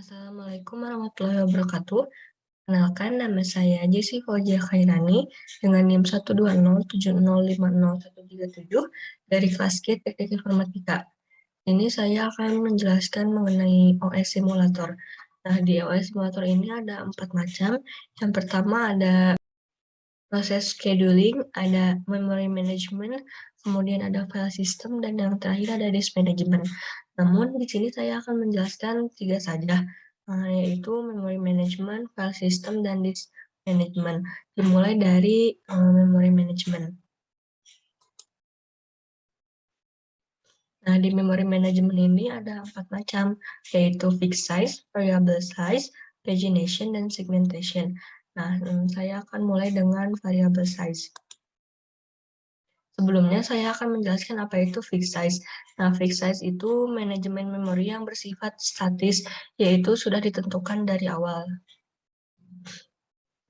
Assalamualaikum warahmatullahi wabarakatuh. Kenalkan, nama saya Jessi Fauzia Khairani dengan NIM 12070501137 dari kelas G Teknik Informatika. Ini saya akan menjelaskan mengenai OS simulator. Nah, di OS simulator ini ada 4 macam. Yang pertama ada proses scheduling, ada memory management, kemudian ada file system, dan yang terakhir ada disk management. Namun di sini saya akan menjelaskan 3 saja, yaitu memory management, file system, dan disk management. Dimulai dari memory management. Nah, di memory management ini ada 4 macam, yaitu fixed size, variable size, pagination, dan segmentation. Nah, saya akan mulai dengan variable size. Sebelumnya saya akan menjelaskan apa itu fixed size. Nah, fixed size itu manajemen memori yang bersifat statis, yaitu sudah ditentukan dari awal.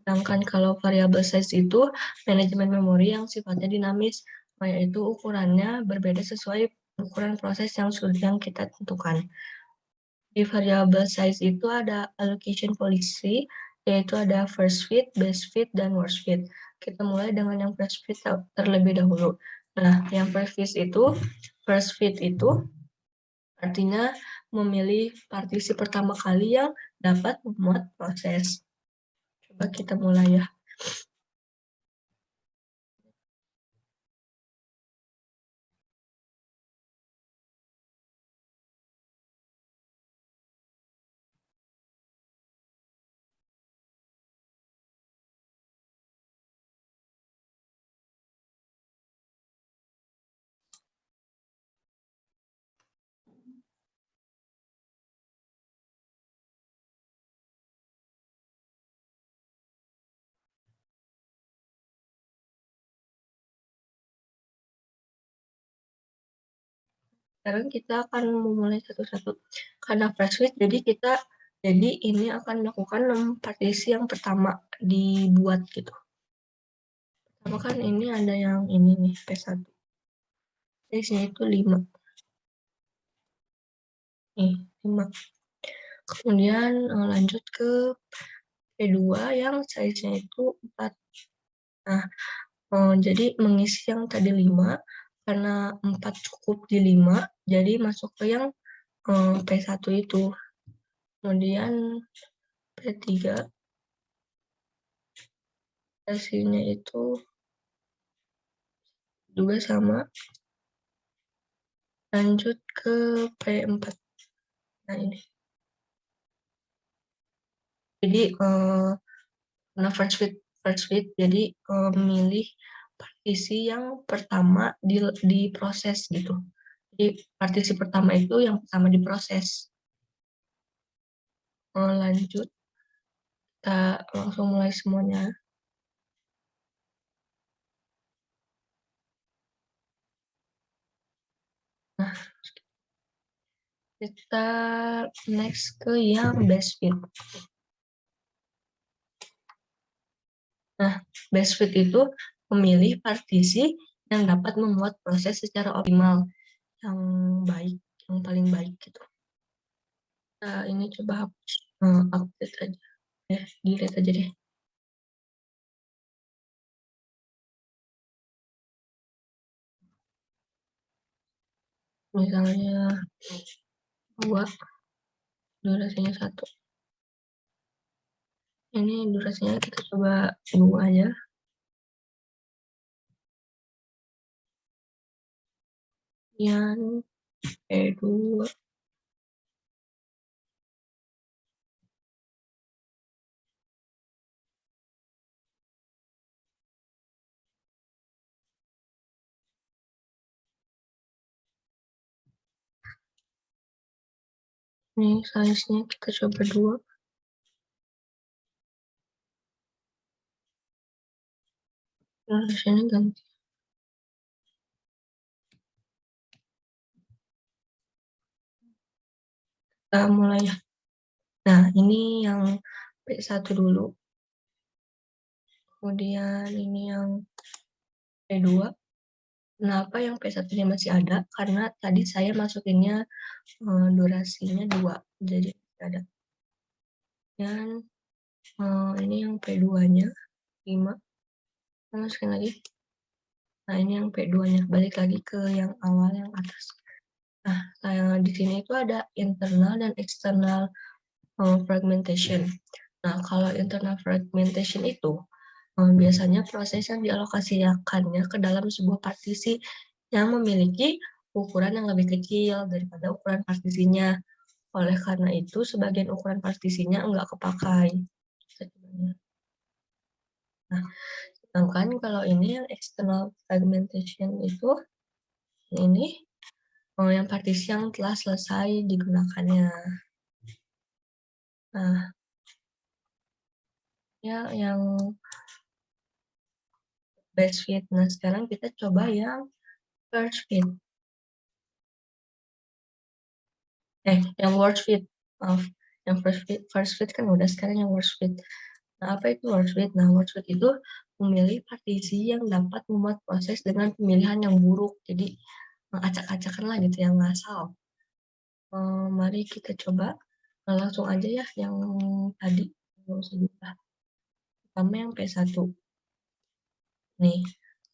Sedangkan kalau variable size itu manajemen memori yang sifatnya dinamis, yaitu ukurannya berbeda sesuai ukuran proses yang kita tentukan. Di variable size itu ada allocation policy, yaitu ada first fit, best fit, dan worst fit. Kita mulai dengan yang first fit terlebih dahulu. Nah, yang first fit itu artinya memilih partisi pertama kali yang dapat memuat proses. Coba kita mulai ya. Sekarang kita akan memulai satu-satu. Karena first fit, jadi ini akan melakukan partisi yang pertama dibuat gitu. Pertama kan ini ada yang ini nih, P1. Size-nya itu 5. Nih, 5. Kemudian lanjut ke P2 yang size-nya itu 4. Nah, jadi mengisi yang tadi 5, karena 4 cukup di 5, jadi masuk ke yang P1 itu. Kemudian P3, hasilnya itu juga sama. Lanjut ke P4. Nah, ini. Jadi, karena first fit, jadi milih partisi yang pertama diproses gitu. Jadi partisi pertama itu yang pertama diproses. Lanjut, kita langsung mulai semuanya. Nah, kita next ke yang best fit. Nah, best fit itu memilih partisi yang dapat membuat proses secara optimal, yang baik, yang paling baik gitu. Nah, ini coba hapus, update aja. Delete aja deh. Misalnya 2, durasinya 1. Ini durasinya kita coba 2 aja. Kemudian P2. Ini size-nya kita coba 2. Durasinya ganti. Kita mulai ya. Nah, ini yang P1 dulu. Kemudian ini yang P2. Kenapa yang P1-nya masih ada? Karena tadi saya masukinnya durasinya 2. Jadi ada. Dan ini yang P2-nya 5. Sekali lagi. Nah, ini yang P2-nya. Balik lagi ke yang awal yang atas. Nah, di sini itu ada internal dan external fragmentation. Nah, kalau internal fragmentation itu biasanya proses yang dialokasikannya ke dalam sebuah partisi yang memiliki ukuran yang lebih kecil daripada ukuran partisinya. Oleh karena itu, sebagian ukuran partisinya enggak kepakai. Nah, sedangkan kalau ini yang external fragmentation itu, ini yang partisi yang telah selesai digunakannya. Nah, ya yang best fit. Nah, sekarang kita coba yang first fit. Yang worst fit. Maaf, yang first fit kan udah, sekarang yang worst fit. Nah, apa itu worst fit? Nah, worst fit itu memilih partisi yang dapat memuat proses dengan pemilihan yang buruk. Jadi, acak-acakan lah gitu, yang ngasal. Mari kita coba. Langsung aja ya yang tadi. Pertama yang P1. Nih,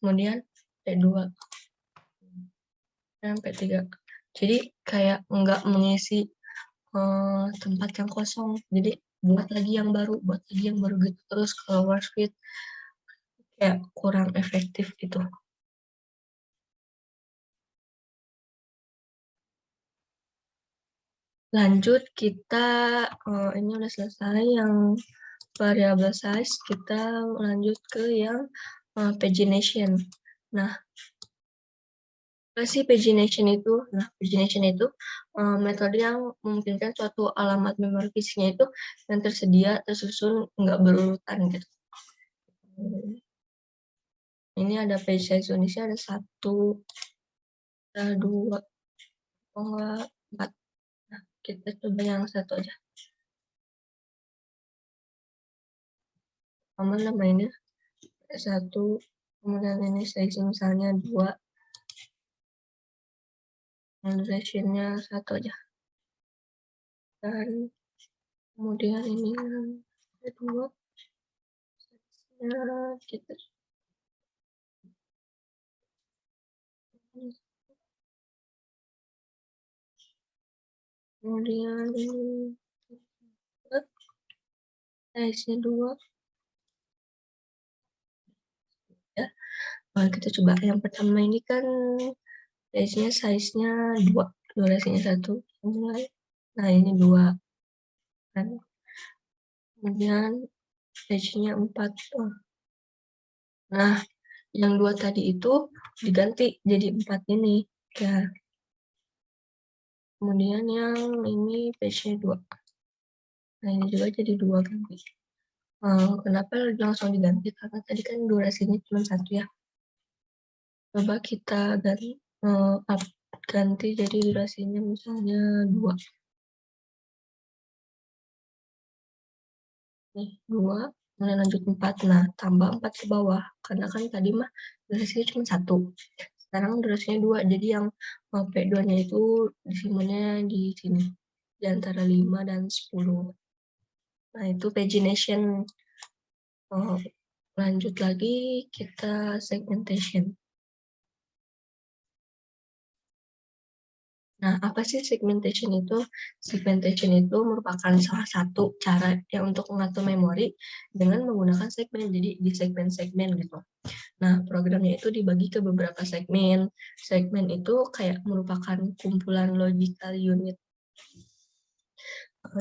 kemudian P2. Dan P3. Jadi, kayak nggak mengisi tempat yang kosong. Jadi, buat lagi yang baru gitu terus. Kalau worst fit kayak kurang efektif gitu. Lanjut, kita ini udah selesai yang variable size. Kita lanjut ke yang pagination. Nah, apa sih pagination itu? Nah, pagination itu metode yang memungkinkan suatu alamat memori fisiknya itu yang tersedia tersusun nggak berurutan gitu. Ini ada page size Indonesia, ada 1, ada 2, enggak 4. Nah, kita coba yang 1 aja. Aman lah mainnya. 1, kemudian ini size misalnya 2, duration-nya 1 aja. Dan kemudian ini ada 2, size-nya kita kemudian ini size-nya 2 ya. Nah, kita coba yang pertama ini kan size-nya 2, durasinya 1. Mulai. Nah, ini 2 kan. Kemudian size-nya 4. Nah, yang 2 tadi itu diganti jadi 4 ini. Ya. Kemudian yang ini page-nya 2. Nah, ini juga jadi 2 ganti. Kenapa langsung diganti? Karena tadi kan durasinya cuma 1 ya. Coba kita ganti jadi durasinya misalnya 2. Nih, 2, kemudian lanjut 4. Nah, tambah 4 ke bawah. Karena kan tadi mah durasinya cuma 1. Sekarang durasinya 2. Jadi yang P2-nya itu disimpannya di sini. Di antara 5 dan 10. Nah, itu pagination. Lanjut lagi, kita segmentation. Nah, apa sih segmentation itu? Segmentation itu merupakan salah satu cara yang untuk mengatur memori dengan menggunakan segmen. Jadi, di segmen-segmen gitu. Nah, programnya itu dibagi ke beberapa segmen. Segmen itu kayak merupakan kumpulan logical unit.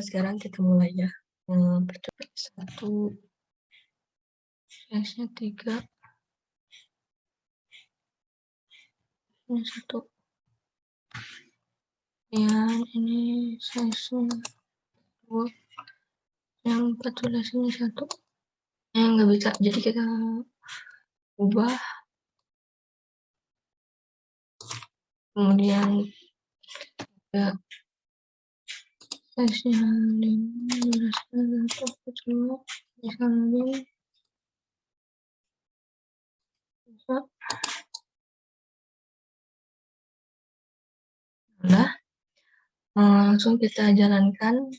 Sekarang kita mulai ya. Percoba 1, size-nya 3, ini 1. Yang ini size-nya 2, yang 4 durasinya 1. Nggak bisa, jadi kita ubah. Kemudian ya size-nya 5, durasinya 1, cuma misalnya bisa. Nah, langsung kita jalankan.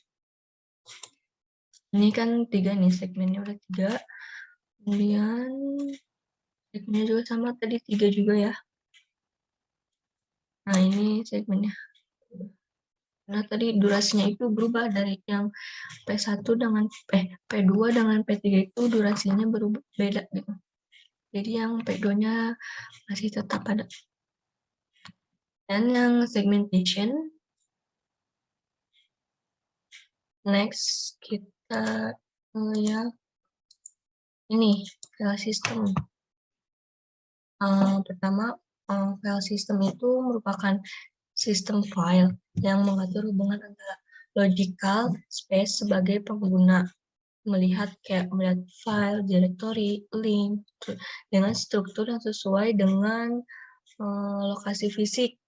Ini kan 3 nih, segmennya udah 3. Kemudian segmennya juga sama tadi 3 juga ya. Nah, ini segmennya. Nah, tadi durasinya itu berubah dari yang P1 dengan P2 dengan P3 itu durasinya berubah beda gitu. Jadi yang P2-nya masih tetap ada. Dan yang segmentation, next kita lihat ini file system. Pertama, file system itu merupakan sistem file yang mengatur hubungan antara logical space sebagai pengguna melihat file, directory, link dengan struktur yang sesuai dengan lokasi fisik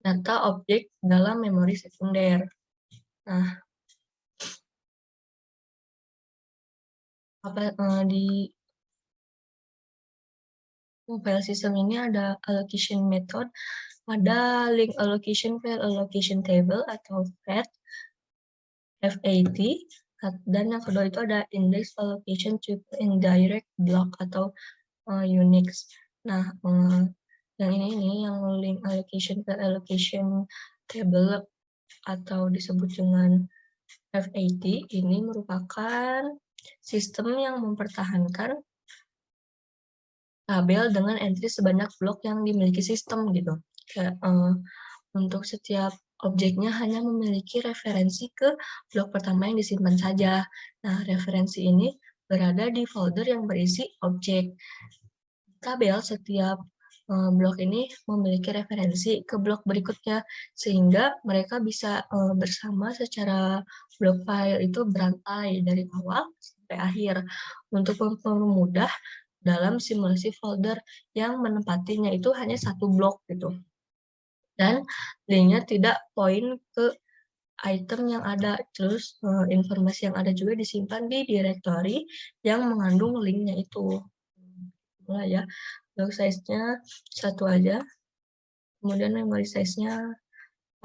data objek dalam memori sekunder. Nah, di file system ini ada allocation method, ada link allocation, file allocation table atau FAT, FAT, dan yang kedua itu ada index allocation tuple indirect block atau Unix. Nah, yang ini yang link allocation file allocation table atau disebut dengan FAT ini merupakan sistem yang mempertahankan tabel dengan entry sebanyak blok yang dimiliki sistem gitu. Kayak, untuk setiap objeknya hanya memiliki referensi ke blok pertama yang disimpan saja. Nah, referensi ini berada di folder yang berisi objek. Tabel setiap blok ini memiliki referensi ke blok berikutnya, sehingga mereka bisa bersama secara blok file itu berantai dari awal sampai akhir untuk mempermudah dalam simulasi folder yang menempatinya itu hanya satu blok gitu. Dan linknya tidak poin ke item yang ada, terus informasi yang ada juga disimpan di directory yang mengandung linknya itu. Mulai ya, block size-nya 1 aja, kemudian memory size-nya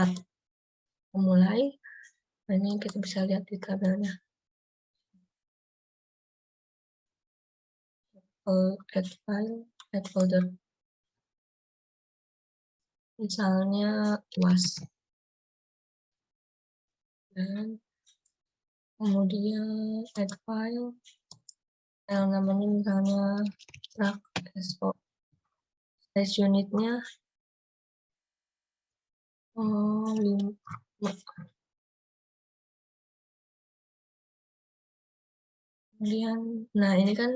4. Memulai, ini kita bisa lihat di tabelnya. Add file, add folder. Misalnya UAS. Dan kemudian add file, namanya misalnya rak SO. Size unitnya 5. Kemudian, nah ini kan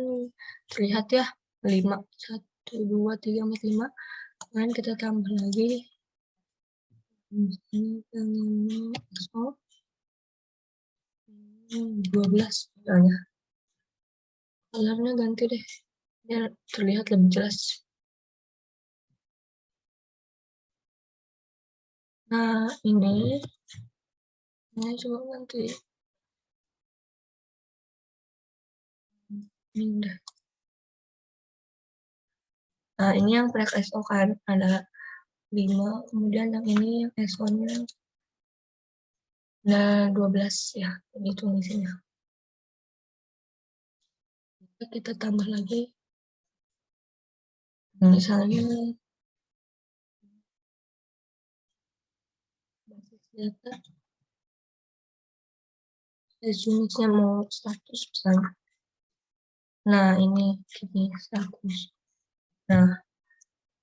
terlihat ya 5, 1, 2, 3, 4, 5. Kemudian kita tambah lagi. Ini SO 12 misalnya. Colornya ganti deh, biar terlihat lebih jelas. Nah, ini coba ganti. Ini udah. Nah, ini yang track SO kan ada 5, kemudian yang ini yang SO-nya ada 12 ya, ini tulisannya. Kita tambah lagi, misalnya basis data, unitnya mau 100 misalnya. Nah, ini 100. Nah,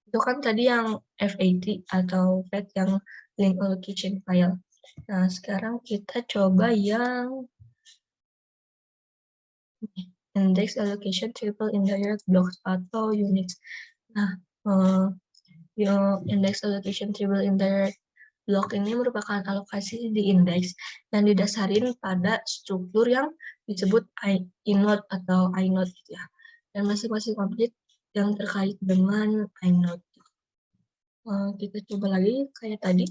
itu kan tadi yang FAT atau FAT yang link allocation file. Nah, sekarang kita coba yang index allocation tuple indirect blocks atau Unix. Nah, yang index allocation tuple indirect block ini merupakan alokasi di indeks yang didasarin pada struktur yang disebut inode atau inode gitu ya. Dan masing-masing objek yang terkait dengan inode. Kita coba lagi kayak tadi.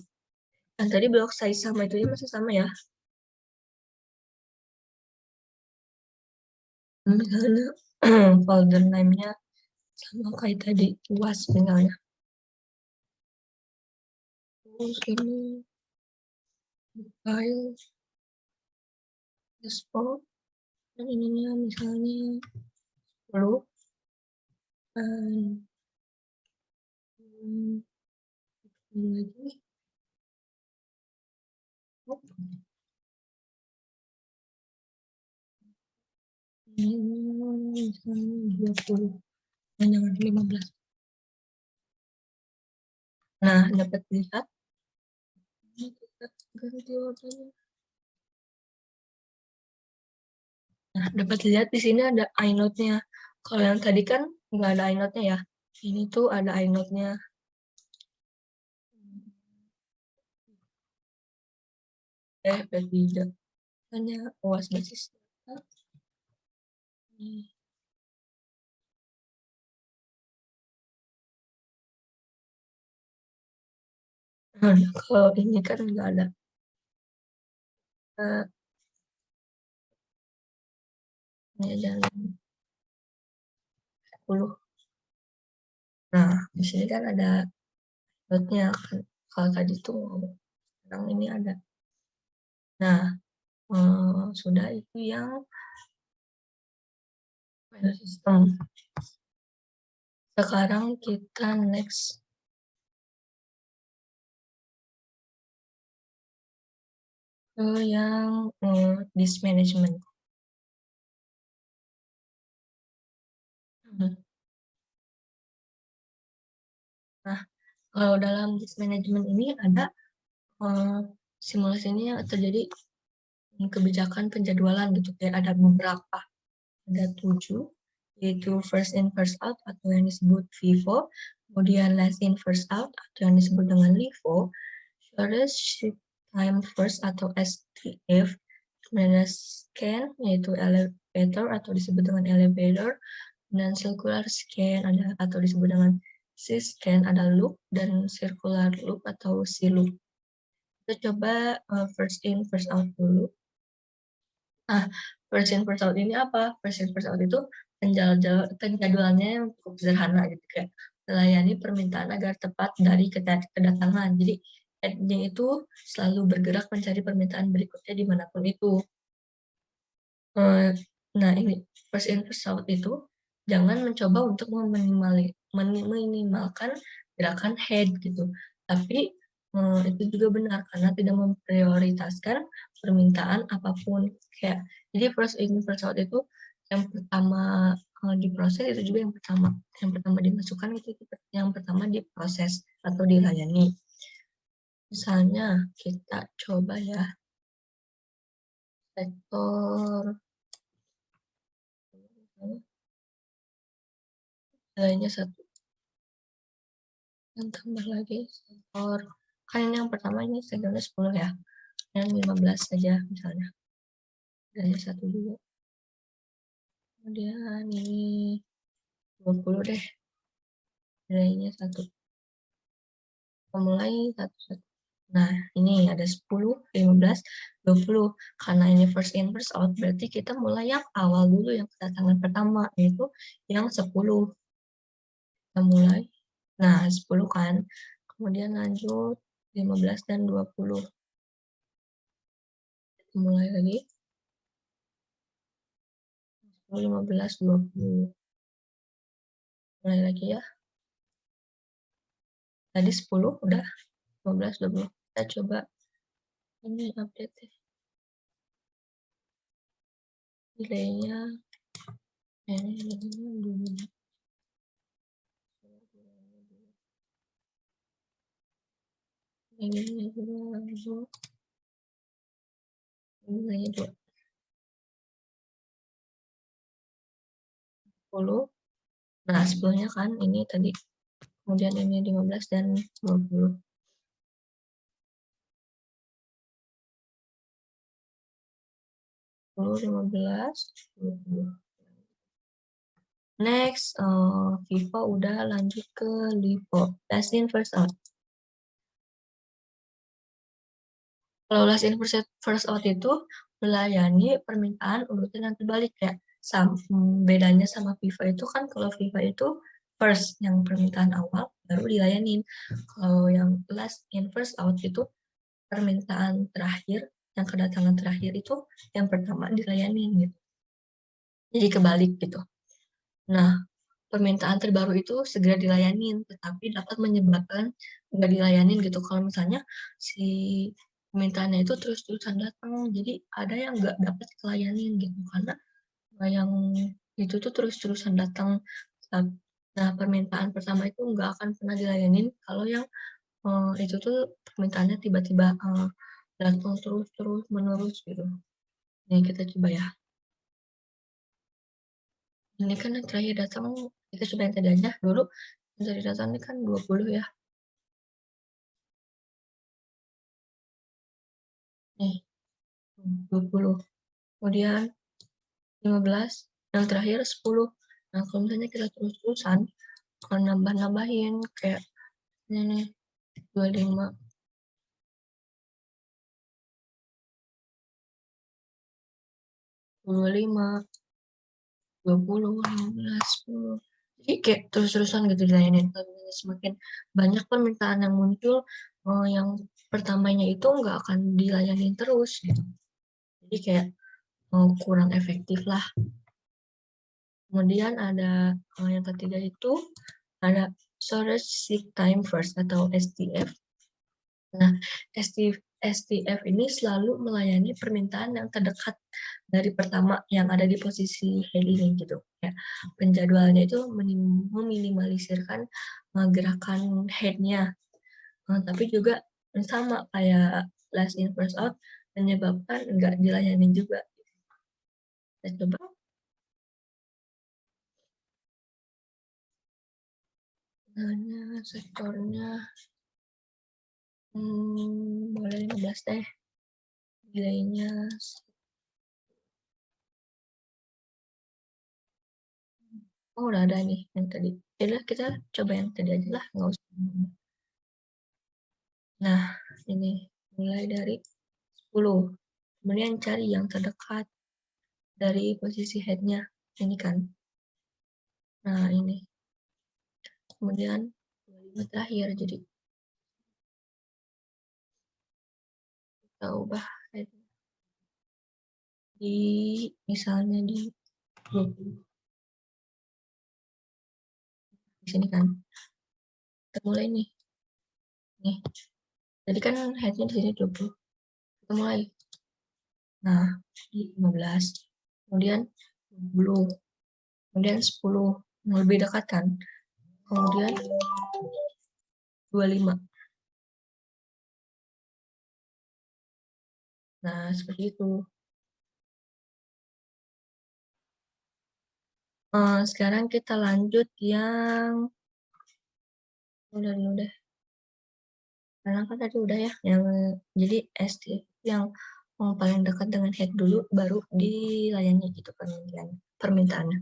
Yang tadi blok size sama itu masih sama ya. Misalnya folder name-nya sama kayak tadi, UAS misalnya. Terus ini file Respon dan ininya misalnya 10 dan lagi ini misalnya 20 dan jangan 15. Nah, dapat lihat ini kita ganti warnanya. Nah, dapat lihat di sini ada inode-nya. Kalau yang tadi kan nggak ada inode-nya ya. Ini tuh ada inode-nya. P3. Hanya UAS basis data. Nah, kalau ini kan nggak ada. Ini aja 10. Nah, di sini kan ada inode-nya. Kalau tadi tuh sekarang ini ada. Nah, sudah itu yang file system. Sekarang kita next ke yang disk management. Nah, kalau dalam disk management ini ada simulasinya yang terjadi kebijakan penjadwalan gitu. Kayak ada beberapa, ada 7, yaitu first in first out atau yang disebut FIFO, kemudian last in first out atau yang disebut dengan LIFO, shortest shift time first atau STF, kemudian scan yaitu elevator atau disebut dengan elevator, dan circular scan ada atau disebut dengan C-scan, ada loop dan circular loop atau C-loop. Kita coba first in first out dulu. Nah, first in first out ini apa? First in first out itu penjadwalannya yang cukup sederhana gitu, kayak melayani permintaan agar tepat dari kedatangan. Jadi headnya itu selalu bergerak mencari permintaan berikutnya dimanapun itu. Nah, ini first in first out itu jangan mencoba untuk meminimalkan gerakan head gitu. Tapi itu juga benar karena tidak memprioritaskan permintaan apapun. Kayak jadi first in first out itu yang pertama diproses itu juga yang pertama dimasukkan itu yang pertama diproses atau dilayani. Misalnya kita coba ya sektor nilainya 1, yang tambah lagi sektor kan ini yang pertama ini segmennya 10 ya, yang 15 saja misalnya, nilainya 1 juga, kemudian ini 20 deh, nilainya 1, mulai 1. Nah, ini ada 10, 15, 20. Karena ini first in first out, berarti kita mulai yang awal dulu, yang kedatangan pertama, yaitu yang 10. Kita mulai. Nah, 10 kan. Kemudian lanjut 15 dan 20. Kita mulai lagi. 15, 20. Mulai lagi ya. Tadi 10 udah, 15, 20. Kita coba ini update deh. Delaynya ini nilainya 20. Nah, 10-nya kan ini tadi. Kemudian ini 15 dan 20. 10, 15, 20. Next, Vivo udah lanjut ke LIFO, last in first out. Kalau last in first out itu melayani permintaan urutan yang terbalik ya. Bedanya sama Vivo itu kan kalau Vivo itu first yang permintaan awal baru dilayanin. Kalau yang last in first out itu permintaan terakhir yang kedatangan terakhir itu yang pertama dilayanin gitu. Jadi kebalik gitu. Nah, permintaan terbaru itu segera dilayanin, tetapi dapat menyebabkan nggak dilayanin gitu. Kalau misalnya si permintaannya itu terus-terusan datang, jadi ada yang nggak dapat dilayanin gitu, karena yang itu tuh terus-terusan datang. Nah, permintaan pertama itu nggak akan pernah dilayanin kalau yang itu tuh permintaannya tiba-tiba datang terus-terus menerus gitu. Nih kita coba ya. Ini kan yang terakhir datang, kita coba yang tadi aja dulu. Yang tadi datang ini kan 20 ya. Nih, 20. Kemudian 15. Yang terakhir 10. Nah, kalau misalnya kita terus-terusan, kalau nambah-nambahin kayak ini nih, 25, 25, 20, 15, 10. Jadi kayak terus-terusan gitu dilayanin. Kalau semakin banyak permintaan yang muncul, yang pertamanya itu nggak akan dilayanin terus gitu. Jadi kayak kurang efektif lah. Kemudian ada yang ketiga itu ada storage seek time first atau STF. Nah, STF ini selalu melayani permintaan yang terdekat dari pertama yang ada di posisi heading gitu. Ya, penjadwalannya itu meminimalisirkan gerakan headnya, tapi juga sama kayak last in first out menyebabkan nggak dilayani juga. Kita coba. Sektornya boleh 15 deh. Nilainya udah ada nih yang tadi. Yaudah kita coba yang tadi aja lah, nggak usah. Nah, ini mulai dari 10. Kemudian cari yang terdekat dari posisi headnya. Ini kan. Nah, ini. Kemudian 25 terakhir. Jadi kita ubah head di misalnya di 20. Di sini kan. Kita mulai nih. Nih. Jadi kan headnya di sini 20. Kita mulai. Nah, di 15. Kemudian 20. Kemudian 10. Lebih dekat kan. Kemudian 25. Nah, seperti itu. Sekarang kita lanjut yang udah dulu deh. Karena kan tadi udah ya, yang jadi ST yang paling dekat dengan head dulu, baru dilayani gitu permintaannya.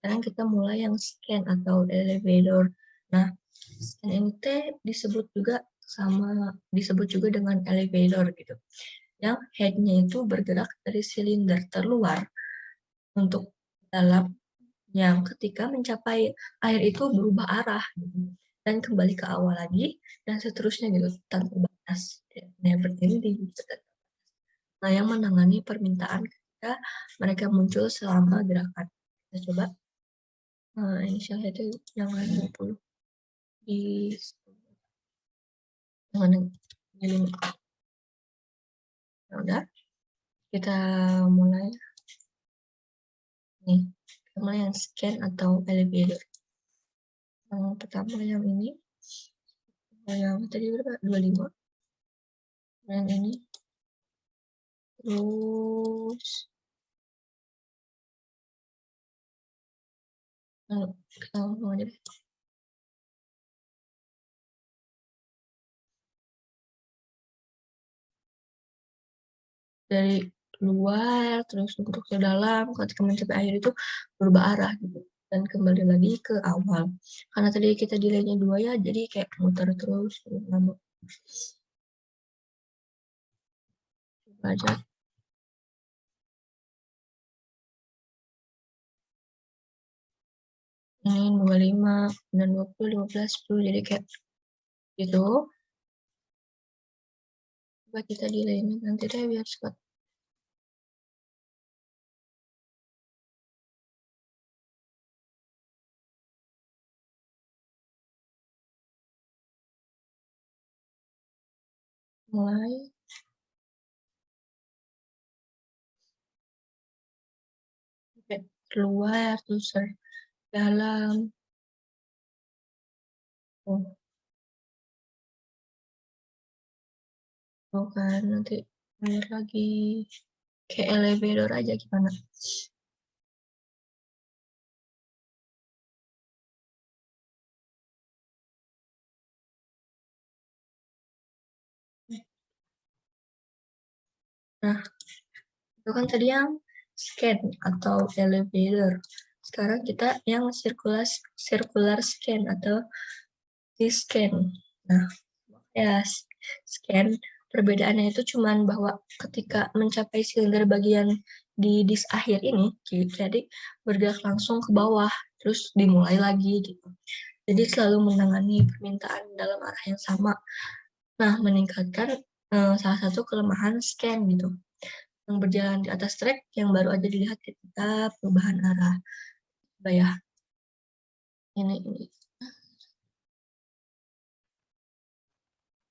Sekarang kita mulai yang scan atau elevator. Nah, scan ini disebut juga dengan elevator gitu. Yang headnya itu bergerak dari silinder terluar untuk dalam, yang ketika mencapai air itu berubah arah gitu, dan kembali ke awal lagi dan seterusnya gitu tanpa batas, never ending gitu. Nah, yang menangani permintaan ketika mereka muncul selama gerakan. Kita coba inisial itu yang 20 di mana di 5. Ya udah, kita mulai nih. Kita mulai yang scan atau elevator. Yang pertama yang ini, yang tadi berapa? 25. Yang ini terus kita ngomong aja deh. Dari luar terus untuk ke dalam, ketika mencapai akhir itu berubah arah gitu dan kembali lagi ke awal. Karena tadi kita delaynya 2 ya, jadi kayak muter terus lama. Coba aja. Ini 25 dan 20, 15, 10, jadi kayak gitu. Coba kita delay-nya nanti deh biar cepat. Mulai. Oke, keluar terus dalam. Oh, oh kan nanti bayar lagi. Kayak elevator aja gimana? Nah, itu kan tadi yang scan atau elevator. Sekarang kita yang circular scan atau scan. Nah, ya scan perbedaannya itu cuman bahwa ketika mencapai silinder bagian di disk akhir ini, jadi bergerak langsung ke bawah, terus dimulai lagi gitu. Jadi selalu menangani permintaan dalam arah yang sama. Nah, meningkatkan salah satu kelemahan scan gitu. Yang berjalan di atas trek yang baru aja dilihat ketika perubahan arah. Coba ya, ini.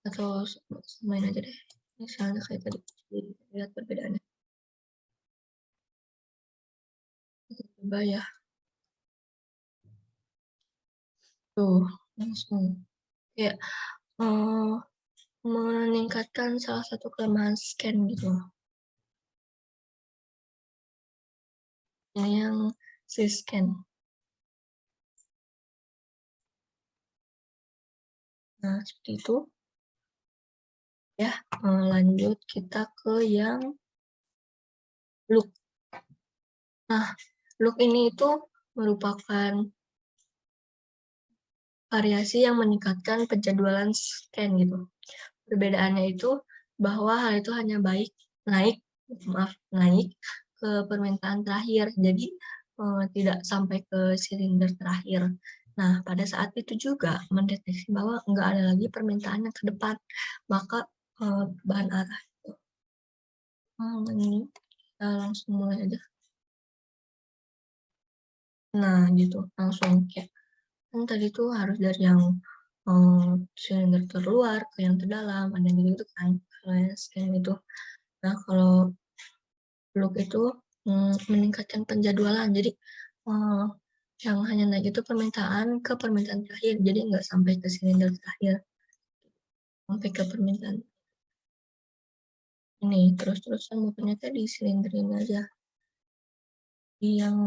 Atau main aja deh. Misalnya kayak tadi, lihat perbedaannya. Coba ya, tuh langsung. Kayak meningkatkan salah satu kelemahan scan gitu. Yang scan. Nah, seperti itu. Ya, lanjut kita ke yang look. Nah, look ini itu merupakan variasi yang meningkatkan penjadwalan scan gitu. Perbedaannya itu bahwa hal itu hanya naik ke permintaan terakhir. Jadi tidak sampai ke silinder terakhir. Nah, pada saat itu juga mendeteksi bahwa nggak ada lagi permintaan yang ke depan, maka bahan arah itu. Ini kita langsung mulai aja. Nah, gitu langsung kayak kan tadi tuh harus dari yang silinder terluar ke yang terdalam, ada yang gitu kan kalau yang scan itu. Nah, kalau loop itu meningkatkan penjadwalan. Jadi yang hanya naik itu permintaan ke permintaan terakhir. Jadi nggak sampai ke silinder terakhir, sampai ke permintaan ini. Terus-terusan muternya di silinder ini aja. Yang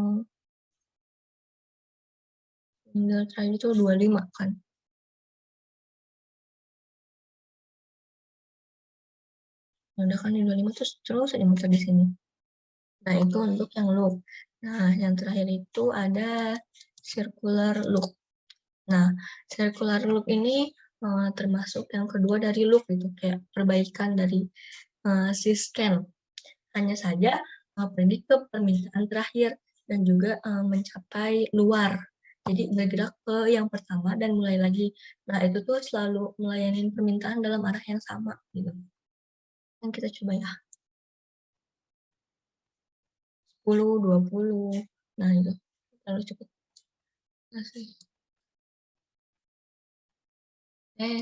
silinder terakhir itu 25 kan. Nah, udah kan di 25 terus aja muter di sini. Nah, itu untuk yang loop. Nah, yang terakhir itu ada circular loop. Nah, circular loop ini termasuk yang kedua dari loop itu kayak perbaikan dari si scan. Hanya saja pergi ke permintaan terakhir dan juga mencapai luar. Jadi bergerak ke yang pertama dan mulai lagi. Nah, itu tuh selalu melayani permintaan dalam arah yang sama gitu. Yang kita coba ya. 10, 20. Nah, itu terlalu cepat. Masih.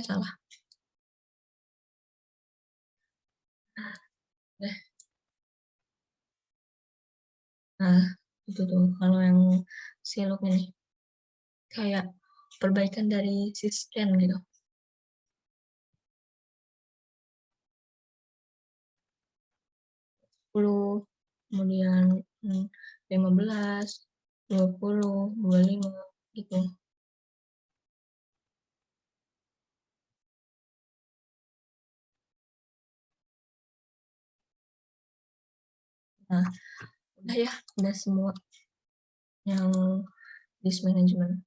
Salah. Eh, Nah, itu tuh kalau yang siluk ini kayak perbaikan dari si scan gitu. 10, kemudian 15, 20, 25 gitu. Nah, udah semua yang disk management.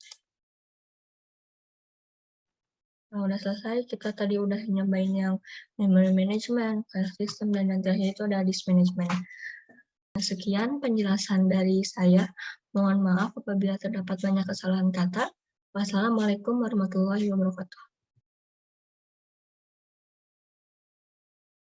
Nah, udah selesai, kita tadi udah nyobain yang memory management, file system, dan yang terakhir itu ada disk management. Sekian penjelasan dari saya. Mohon maaf apabila terdapat banyak kesalahan kata. Wassalamualaikum warahmatullahi wabarakatuh.